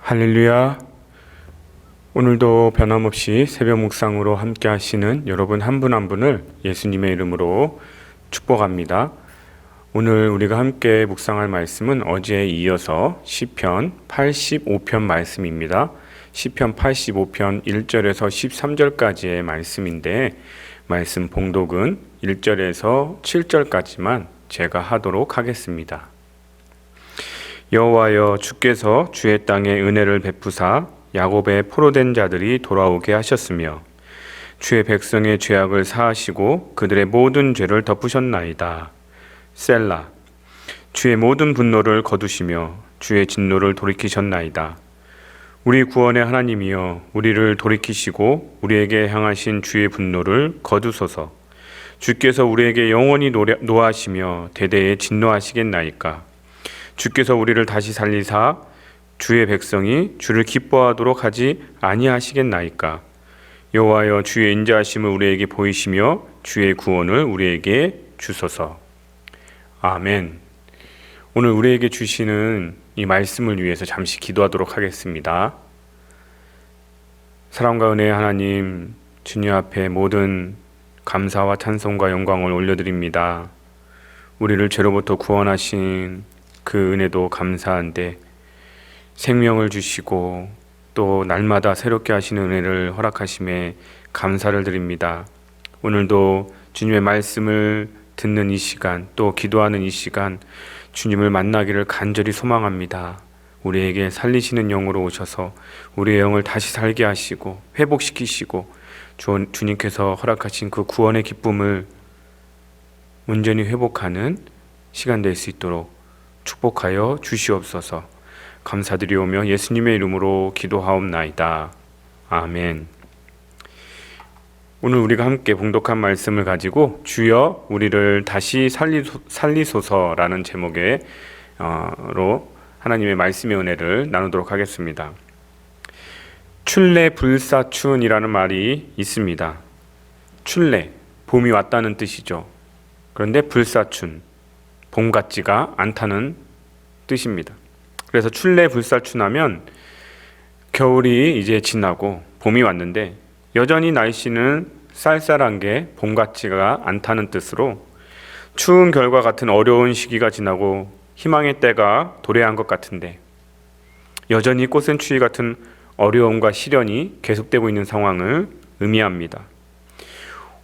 할렐루야. 오늘도 변함없이 새벽 묵상으로 함께 하시는 여러분 한 분 한 분을 예수님의 이름으로 축복합니다. 오늘 우리가 함께 묵상할 말씀은 어제에 이어서 시편 85편 말씀입니다. 시편 85편 1절에서 13절까지의 말씀인데 말씀 봉독은 1절에서 7절까지만 제가 하도록 하겠습니다. 여호와여, 주께서 주의 땅에 은혜를 베푸사 야곱의 포로된 자들이 돌아오게 하셨으며 주의 백성의 죄악을 사하시고 그들의 모든 죄를 덮으셨나이다. 셀라. 주의 모든 분노를 거두시며 주의 진노를 돌이키셨나이다. 우리 구원의 하나님이여, 우리를 돌이키시고 우리에게 향하신 주의 분노를 거두소서. 주께서 우리에게 영원히 노하시며 대대에 진노하시겠나이까. 주께서 우리를 다시 살리사 주의 백성이 주를 기뻐하도록 하지 아니하시겠나이까. 여호와여, 주의 인자하심을 우리에게 보이시며 주의 구원을 우리에게 주소서. 아멘. 오늘 우리에게 주시는 이 말씀을 위해서 잠시 기도하도록 하겠습니다. 사랑과 은혜의 하나님, 주님 앞에 모든 감사와 찬송과 영광을 올려드립니다. 우리를 죄로부터 구원하신 그 은혜도 감사한데 생명을 주시고 또 날마다 새롭게 하시는 은혜를 허락하심에 감사를 드립니다. 오늘도 주님의 말씀을 듣는 이 시간, 또 기도하는 이 시간, 주님을 만나기를 간절히 소망합니다. 우리에게 살리시는 영으로 오셔서 우리의 영을 다시 살게 하시고 회복시키시고 주님께서 허락하신 그 구원의 기쁨을 온전히 회복하는 시간 될 수 있도록 축복하여 주시옵소서. 감사드리오며 예수님의 이름으로 기도하옵나이다. 아멘. 오늘 우리가 함께 봉독한 말씀을 가지고 주여 우리를 다시 살리소서라는 제목으로 하나님의 말씀의 은혜를 나누도록 하겠습니다. 출래불사춘이라는 말이 있습니다. 출래, 봄이 왔다는 뜻이죠. 그런데 불사춘, 봄 같지가 않다는 뜻입니다. 그래서 출래불사춘하면 겨울이 이제 지나고 봄이 왔는데 여전히 날씨는 쌀쌀한 게 봄 같지가 않다는 뜻으로 추운 겨울과 같은 어려운 시기가 지나고 희망의 때가 도래한 것 같은데 여전히 꽃은 추위 같은 어려움과 시련이 계속되고 있는 상황을 의미합니다.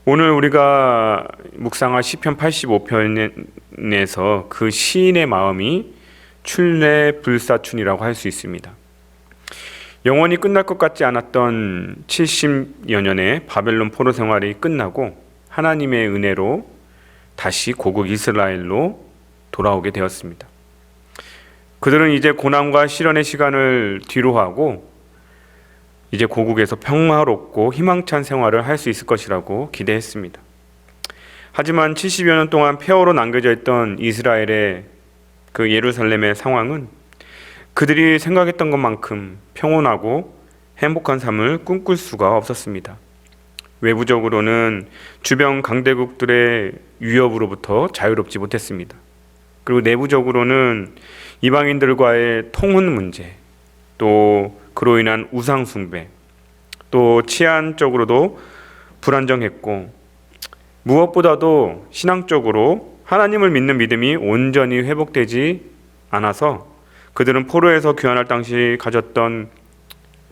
오늘 우리가 묵상할 시편 85편에서 그 시인의 마음이 출래불사춘이라고 할 수 있습니다. 영원히 끝날 것 같지 않았던 70여 년의 바벨론 포로 생활이 끝나고 하나님의 은혜로 다시 고국 이스라엘로 돌아오게 되었습니다. 그들은 이제 고난과 시련의 시간을 뒤로하고 이제 고국에서 평화롭고 희망찬 생활을 할 수 있을 것이라고 기대했습니다. 하지만 70여 년 동안 폐허로 남겨져 있던 이스라엘의 그 예루살렘의 상황은 그들이 생각했던 것만큼 평온하고 행복한 삶을 꿈꿀 수가 없었습니다. 외부적으로는 주변 강대국들의 위협으로부터 자유롭지 못했습니다. 그리고 내부적으로는 이방인들과의 통혼 문제, 또 그로 인한 우상 숭배, 또 치안적으로도 불안정했고 무엇보다도 신앙적으로 하나님을 믿는 믿음이 온전히 회복되지 않아서 그들은 포로에서 귀환할 당시 가졌던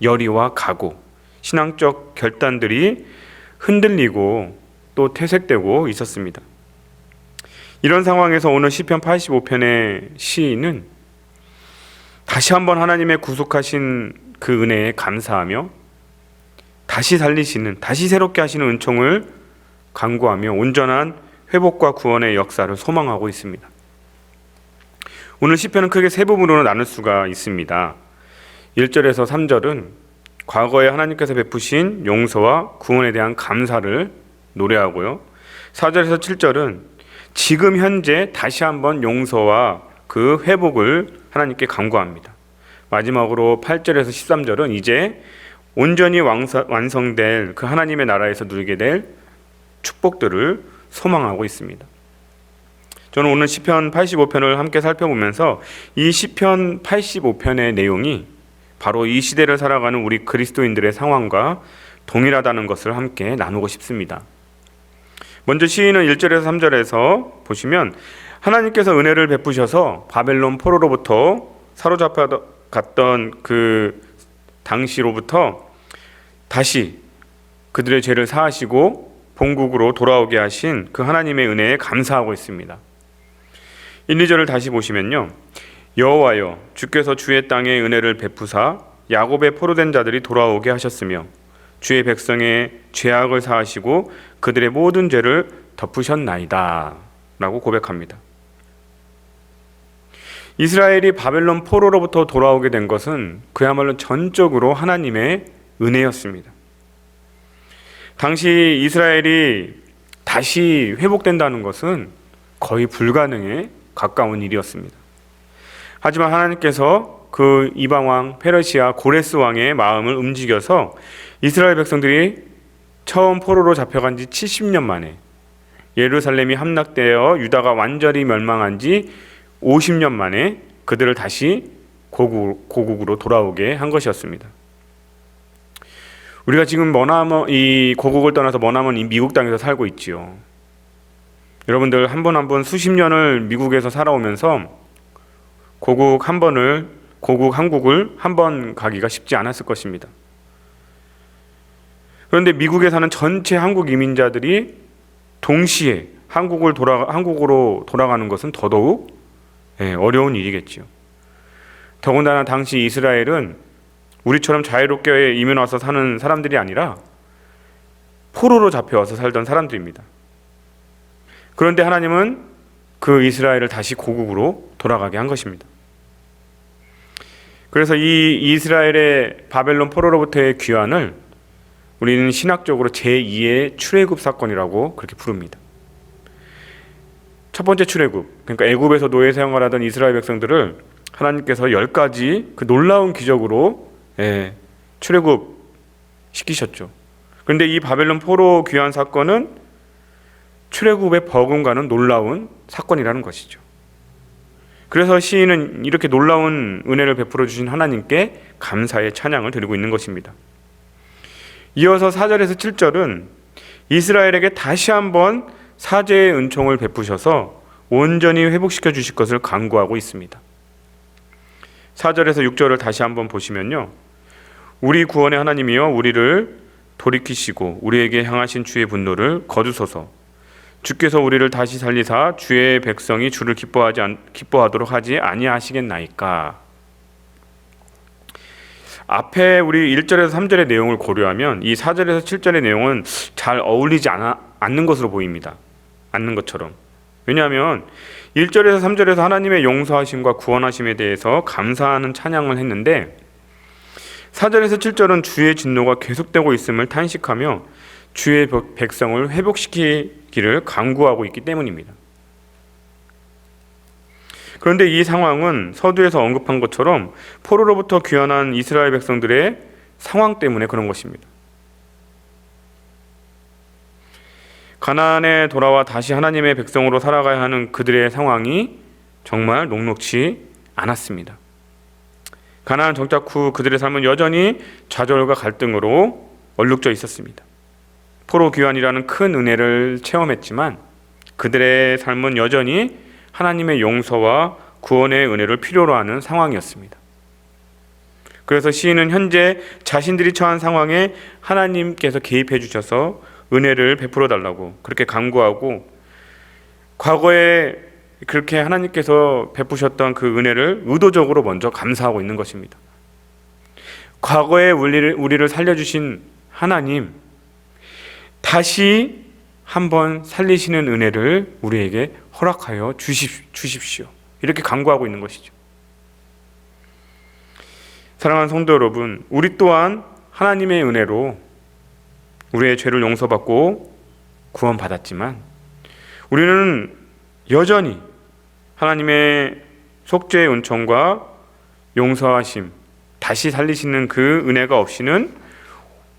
열의와 각오, 신앙적 결단들이 흔들리고 또 퇴색되고 있었습니다. 이런 상황에서 오늘 시편 85편의 시인은 다시 한번 하나님의 구속하신 그 은혜에 감사하며 다시 살리시는, 다시 새롭게 하시는 은총을 간구하며 온전한 회복과 구원의 역사를 소망하고 있습니다. 오늘 시편은 크게 세 부분으로 나눌 수가 있습니다. 1절에서 3절은 과거에 하나님께서 베푸신 용서와 구원에 대한 감사를 노래하고요. 4절에서 7절은 지금 현재 다시 한번 용서와 그 회복을 하나님께 간구합니다. 마지막으로 8절에서 13절은 이제 온전히 완성될 그 하나님의 나라에서 누리게 될 축복들을 소망하고 있습니다. 저는 오늘 시편 85편을 함께 살펴보면서 이 시편 85편의 내용이 바로 이 시대를 살아가는 우리 그리스도인들의 상황과 동일하다는 것을 함께 나누고 싶습니다. 먼저 시인은 1절에서 3절에서 보시면 하나님께서 은혜를 베푸셔서 바벨론 포로로부터 사로잡혀 갔던 그 당시로부터 다시 그들의 죄를 사하시고 본국으로 돌아오게 하신 그 하나님의 은혜에 감사하고 있습니다. 1, 2절을 다시 보시면요. 여호와여 주께서 주의 땅에 은혜를 베푸사 야곱의 포로된 자들이 돌아오게 하셨으며 주의 백성의 죄악을 사하시고 그들의 모든 죄를 덮으셨나이다 라고 고백합니다. 이스라엘이 바벨론 포로로부터 돌아오게 된 것은 그야말로 전적으로 하나님의 은혜였습니다. 당시 이스라엘이 다시 회복된다는 것은 거의 불가능에 가까운 일이었습니다. 하지만 하나님께서 그 이방왕 페르시아 고레스 왕의 마음을 움직여서 이스라엘 백성들이 처음 포로로 잡혀간 지 70년 만에 예루살렘이 함락되어 유다가 완전히 멸망한 지 50년 만에 그들을 다시 고국으로 돌아오게 한 것이었습니다. 우리가 지금 이 고국을 떠나서 머나먼 이 미국 땅에서 살고 있지요. 여러분들 한 번 한 번 수십 년을 미국에서 살아오면서 고국 한국을 한 번 가기가 쉽지 않았을 것입니다. 그런데 미국에 사는 전체 한국 이민자들이 동시에 한국으로 돌아가는 것은 더더욱 어려운 일이겠지요. 더군다나 당시 이스라엘은 우리처럼 자유롭게 이민 와서 사는 사람들이 아니라 포로로 잡혀와서 살던 사람들입니다. 그런데 하나님은 그 이스라엘을 다시 고국으로 돌아가게 한 것입니다. 그래서 이 이스라엘의 바벨론 포로로부터의 귀환을 우리는 신학적으로 제2의 출애굽 사건이라고 그렇게 부릅니다. 첫 번째 출애굽, 그러니까 애굽에서 노예 생활하던 이스라엘 백성들을 하나님께서 10가지 그 놀라운 기적으로 출애굽 시키셨죠. 그런데 이 바벨론 포로 귀환 사건은 출애굽의 버금가는 놀라운 사건이라는 것이죠. 그래서 시인은 이렇게 놀라운 은혜를 베풀어 주신 하나님께 감사의 찬양을 드리고 있는 것입니다. 이어서 4절에서 7절은 이스라엘에게 다시 한번 사죄의 은총을 베푸셔서 온전히 회복시켜 주실 것을 간구하고 있습니다. 4절에서 6절을 다시 한번 보시면요. 우리 구원의 하나님이여 우리를 돌이키시고 우리에게 향하신 주의 분노를 거두소서. 주께서 우리를 다시 살리사 주의 백성이 주를 기뻐하도록 하지 아니하시겠나이까. 앞에 우리 1절에서 3절의 내용을 고려하면 이 4절에서 7절의 내용은 잘 어울리지 않는 것으로 보입니다. 않는 것처럼. 왜냐하면 1절에서 3절에서 하나님의 용서하심과 구원하심에 대해서 감사하는 찬양을 했는데 4절에서 7절은 주의 진노가 계속되고 있음을 탄식하며 주의 백성을 회복시키기를 간구하고 있기 때문입니다. 그런데 이 상황은 서두에서 언급한 것처럼 포로로부터 귀환한 이스라엘 백성들의 상황 때문에 그런 것입니다. 가나안에 돌아와 다시 하나님의 백성으로 살아가야 하는 그들의 상황이 정말 녹록지 않았습니다. 가나안 정착 후 그들의 삶은 여전히 좌절과 갈등으로 얼룩져 있었습니다. 포로 귀환이라는 큰 은혜를 체험했지만 그들의 삶은 여전히 하나님의 용서와 구원의 은혜를 필요로 하는 상황이었습니다. 그래서 시인은 현재 자신들이 처한 상황에 하나님께서 개입해 주셔서 은혜를 베풀어 달라고 그렇게 간구하고 과거에 그렇게 하나님께서 베푸셨던 그 은혜를 의도적으로 먼저 감사하고 있는 것입니다. 과거에 우리를 살려주신 하나님, 다시 한번 살리시는 은혜를 우리에게 허락하여 주십시오. 이렇게 간구하고 있는 것이죠. 사랑하는 성도 여러분, 우리 또한 하나님의 은혜로 우리의 죄를 용서받고 구원받았지만 우리는 여전히 하나님의 속죄의 은총과 용서하심, 다시 살리시는 그 은혜가 없이는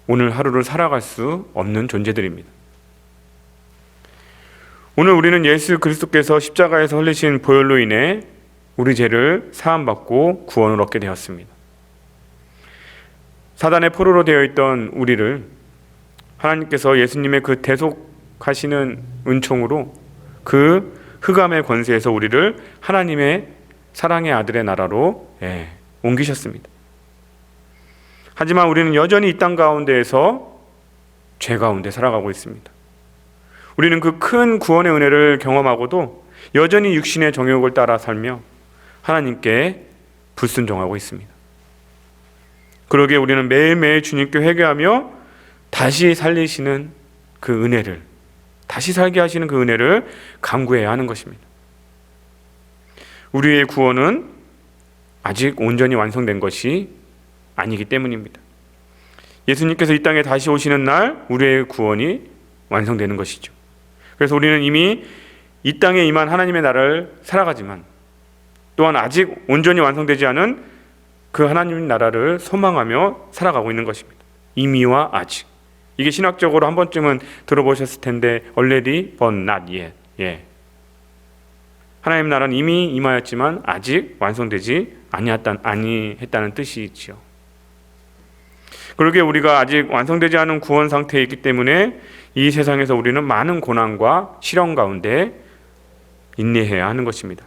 오늘 하루를 살아갈 수 없는 존재들입니다. 오늘 우리는 예수 그리스도께서 십자가에서 흘리신 보혈로 인해 우리 죄를 사함받고 구원을 얻게 되었습니다. 사단의 포로로 되어 있던 우리를 하나님께서 예수님의 그 대속하시는 은총으로 그 흑암의 권세에서 우리를 하나님의 사랑의 아들의 나라로 옮기셨습니다. 하지만 우리는 여전히 이 땅 가운데에서 죄 가운데 살아가고 있습니다. 우리는 그 큰 구원의 은혜를 경험하고도 여전히 육신의 정욕을 따라 살며 하나님께 불순종하고 있습니다. 그러기에 우리는 매일매일 주님께 회개하며 다시 살리시는 그 은혜를, 다시 살게 하시는 그 은혜를 간구해야 하는 것입니다. 우리의 구원은 아직 온전히 완성된 것이 아니기 때문입니다. 예수님께서 이 땅에 다시 오시는 날 우리의 구원이 완성되는 것이죠. 그래서 우리는 이미 이 땅에 임한 하나님의 나라를 살아가지만 또한 아직 온전히 완성되지 않은 그 하나님 나라를 소망하며 살아가고 있는 것입니다. 이미와 아직. 이게 신학적으로 한 번쯤은 들어보셨을 텐데 already but not yet. 하나님 나라는 이미 임하였지만 아직 완성되지 아니했다는 뜻이지요. 그러기에 우리가 아직 완성되지 않은 구원 상태에 있기 때문에 이 세상에서 우리는 많은 고난과 시련 가운데 인내해야 하는 것입니다.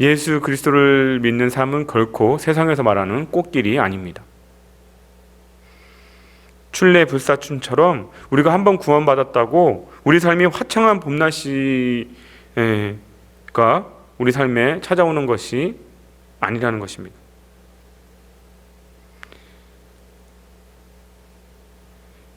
예수 그리스도를 믿는 삶은 결코 세상에서 말하는 꽃길이 아닙니다. 출애 불사춘처럼 우리가 한번 구원받았다고 우리 삶이 화창한 봄날씨가 우리 삶에 찾아오는 것이 아니라는 것입니다.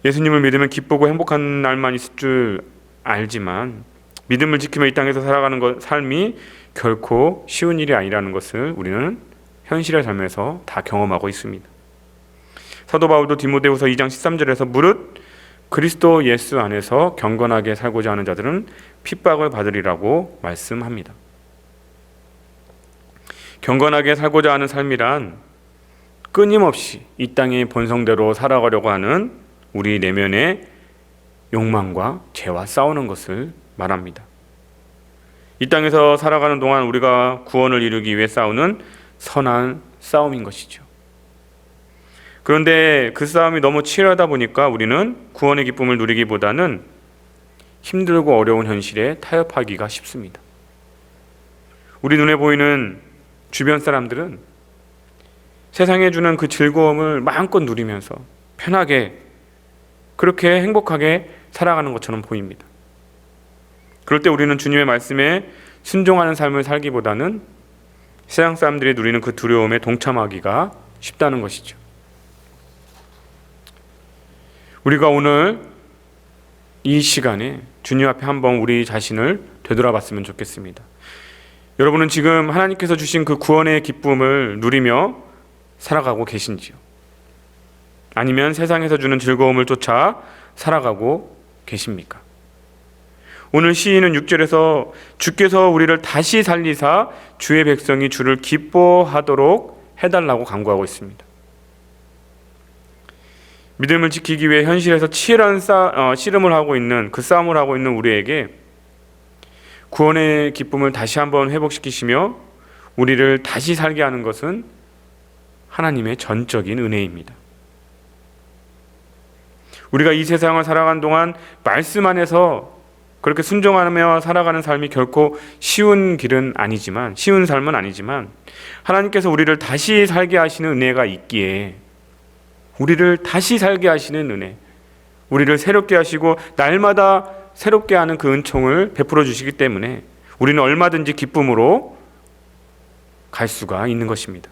예수님을 믿으면 기쁘고 행복한 날만 있을 줄 알지만 믿음을 지키며 이 땅에서 살아가는 삶이 결코 쉬운 일이 아니라는 것을 우리는 현실의 삶에서 다 경험하고 있습니다. 사도 바울도 디모데후서 2장 13절에서 무릇 그리스도 예수 안에서 경건하게 살고자 하는 자들은 핍박을 받으리라고 말씀합니다. 경건하게 살고자 하는 삶이란 끊임없이 이 땅의 본성대로 살아가려고 하는 우리 내면의 욕망과 죄와 싸우는 것을 말합니다. 이 땅에서 살아가는 동안 우리가 구원을 이루기 위해 싸우는 선한 싸움인 것이죠. 그런데 그 싸움이 너무 치열하다 보니까 우리는 구원의 기쁨을 누리기보다는 힘들고 어려운 현실에 타협하기가 쉽습니다. 우리 눈에 보이는 주변 사람들은 세상에 주는 그 즐거움을 마음껏 누리면서 편하게 그렇게 행복하게 살아가는 것처럼 보입니다. 그럴 때 우리는 주님의 말씀에 순종하는 삶을 살기보다는 세상 사람들이 누리는 그 두려움에 동참하기가 쉽다는 것이죠. 우리가 오늘 이 시간에 주님 앞에 한번 우리 자신을 되돌아봤으면 좋겠습니다. 여러분은 지금 하나님께서 주신 그 구원의 기쁨을 누리며 살아가고 계신지요? 아니면 세상에서 주는 즐거움을 쫓아 살아가고 계십니까? 오늘 시인은 6절에서 주께서 우리를 다시 살리사 주의 백성이 주를 기뻐하도록 해달라고 간구하고 있습니다. 믿음을 지키기 위해 현실에서 치열한 씨름을 하고 있는 그 싸움을 하고 있는 우리에게 구원의 기쁨을 다시 한번 회복시키시며 우리를 다시 살게 하는 것은 하나님의 전적인 은혜입니다. 우리가 이 세상을 살아간 동안 말씀 안에서 그렇게 순종하며 살아가는 삶이 결코 쉬운 삶은 아니지만 하나님께서 우리를 다시 살게 하시는 은혜가 있기에 우리를 다시 살게 하시는 은혜, 우리를 새롭게 하시고 날마다 새롭게 하는 그 은총을 베풀어 주시기 때문에 우리는 얼마든지 기쁨으로 갈 수가 있는 것입니다.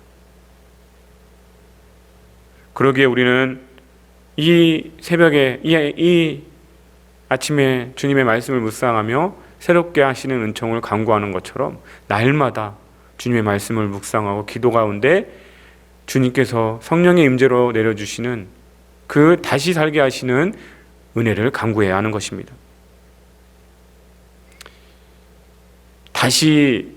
그러기에 우리는 이 새벽에 이 아침에 주님의 말씀을 묵상하며 새롭게 하시는 은총을 간구하는 것처럼 날마다 주님의 말씀을 묵상하고 기도 가운데 주님께서 성령의 임재로 내려주시는 그 다시 살게 하시는 은혜를 간구해야 하는 것입니다. 다시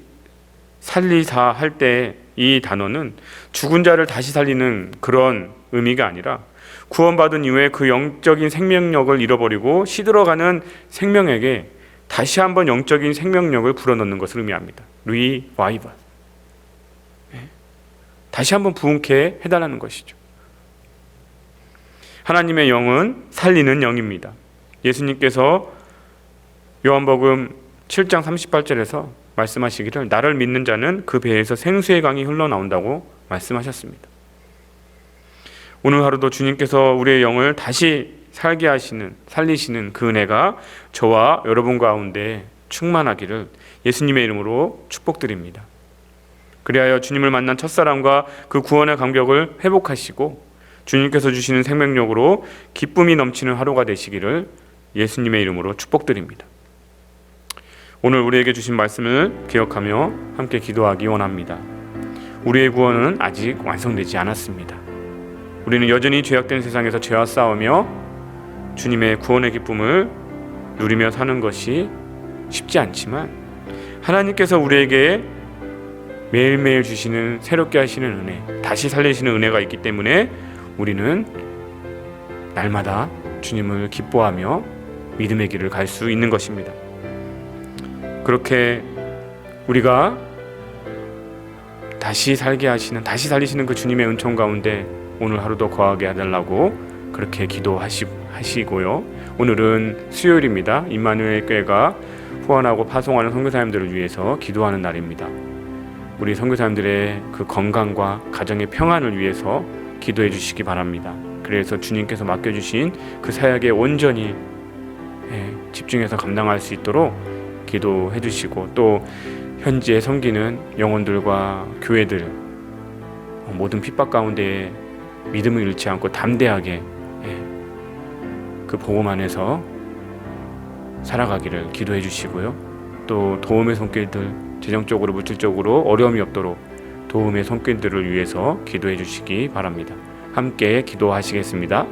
살리사 할 때 이 단어는 죽은 자를 다시 살리는 그런 의미가 아니라 구원받은 이후에 그 영적인 생명력을 잃어버리고 시들어가는 생명에게 다시 한번 영적인 생명력을 불어넣는 것을 의미합니다. 리바이벌. 다시 한번 부흥케 해달라는 것이죠. 하나님의 영은 살리는 영입니다. 예수님께서 요한복음 7장 38절에서 말씀하시기를 나를 믿는 자는 그 배에서 생수의 강이 흘러나온다고 말씀하셨습니다. 오늘 하루도 주님께서 우리의 영을 다시 살게 하시는, 살리시는 그 은혜가 저와 여러분 가운데 충만하기를 예수님의 이름으로 축복드립니다. 그리하여 주님을 만난 첫사랑과 그 구원의 감격을 회복하시고 주님께서 주시는 생명력으로 기쁨이 넘치는 하루가 되시기를 예수님의 이름으로 축복드립니다. 오늘 우리에게 주신 말씀을 기억하며 함께 기도하기 원합니다. 우리의 구원은 아직 완성되지 않았습니다. 우리는 여전히 죄악된 세상에서 죄와 싸우며 주님의 구원의 기쁨을 누리며 사는 것이 쉽지 않지만 하나님께서 우리에게 매일매일 주시는 새롭게 하시는 은혜, 다시 살리시는 은혜가 있기 때문에 우리는 날마다 주님을 기뻐하며 믿음의 길을 갈 수 있는 것입니다. 그렇게 우리가 다시 살게 하시는, 다시 살리시는 그 주님의 은총 가운데 오늘 하루도 거하게 해달라고 그렇게 기도하시고요. 오늘은 수요일입니다. 임마누엘 교회가 후원하고 파송하는 선교사님들을 위해서 기도하는 날입니다. 우리 선교사님들의 그 건강과 가정의 평안을 위해서 기도해 주시기 바랍니다. 그래서 주님께서 맡겨주신 그 사역에 온전히 집중해서 감당할 수 있도록 기도해 주시고, 또 현지에 섬기는 영혼들과 교회들 모든 핍박 가운데 믿음을 잃지 않고 담대하게 그 복음 안에서 살아가기를 기도해 주시고요. 또 도움의 손길들, 재정적으로 물질적으로 어려움이 없도록 도움의 손길들을 위해서 기도해 주시기 바랍니다. 함께 기도하시겠습니다.